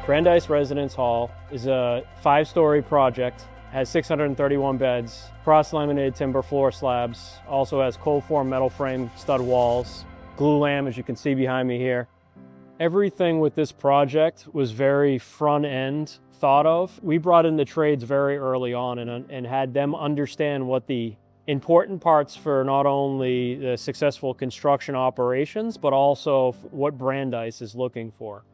Brandeis Residence Hall is a 5-story project, has 631 beds, cross-laminated timber floor slabs, also has cold-form metal frame stud walls, glue lam, as you can see behind me here. Everything with this project was very front-end thought of. We brought in the trades very early on and had them understand what the important parts for not only the successful construction operations, but also what Brandeis is looking for.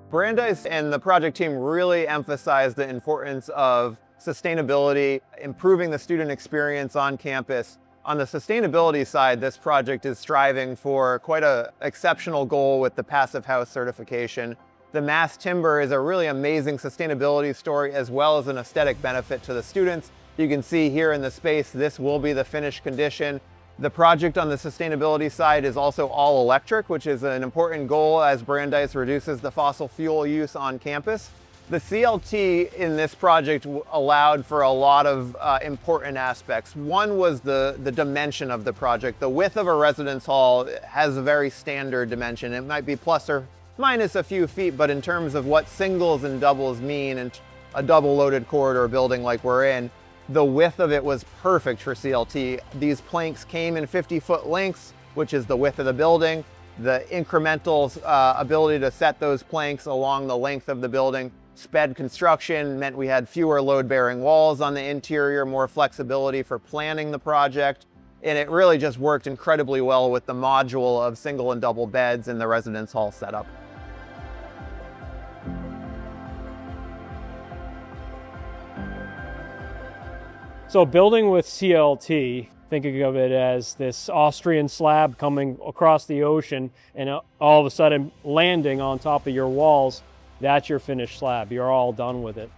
Brandeis and the project team really emphasized the importance of sustainability, improving the student experience on campus. On the sustainability side, this project is striving for quite an exceptional goal with the Passive House certification. The mass timber is a really amazing sustainability story as well as an aesthetic benefit to the students. You can see here in the space, this will be the finished condition. The project on the sustainability side is also all electric, which is an important goal as Brandeis reduces the fossil fuel use on campus. The CLT in this project allowed for a lot of important aspects. One was the dimension of the project. The width of a residence hall has a very standard dimension. It might be plus or minus a few feet, but in terms of what singles and doubles mean in a double loaded corridor building like we're in, the width of it was perfect for CLT. These planks came in 50-foot lengths, which is the width of the building. The incremental ability to set those planks along the length of the building sped construction, meant we had fewer load-bearing walls on the interior, more flexibility for planning the project, and it really just worked incredibly well with the module of single and double beds in the residence hall setup. So building with CLT, thinking of it as this Austrian slab coming across the ocean and all of a sudden landing on top of your walls, that's your finished slab. You're all done with it.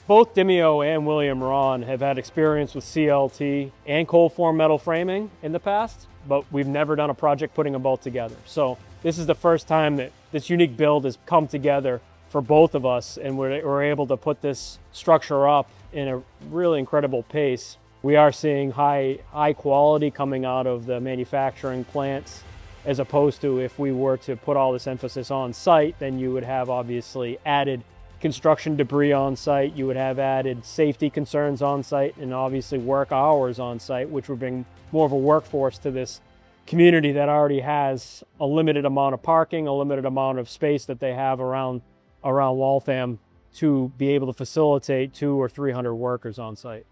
Both Dimeo and William Rawn have had experience with CLT and cold form metal framing in the past, but we've never done a project putting them both together. So this is the first time that this unique build has come together for both of us, and we're able to put this structure up in a really incredible pace. We are seeing high quality coming out of the manufacturing plants, as opposed to if we were to put all this emphasis on site, then you would have obviously added construction debris on site, you would have added safety concerns on site, and obviously work hours on site, which would bring more of a workforce to this community that already has a limited amount of parking, a limited amount of space that they have around Waltham to be able to facilitate 200 or 300 workers on site.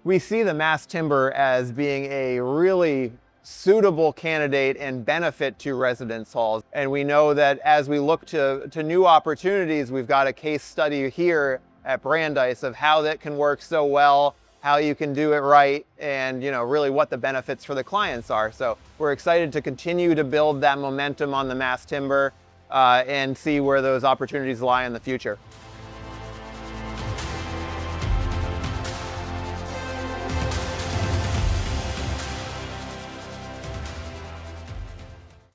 We see the mass timber as being a really suitable candidate and benefit to residence halls. And we know that as we look to new opportunities, we've got a case study here at Brandeis of how that can work so well, how you can do it right, and really what the benefits for the clients are. So we're excited to continue to build that momentum on the mass timber and see where those opportunities lie in the future.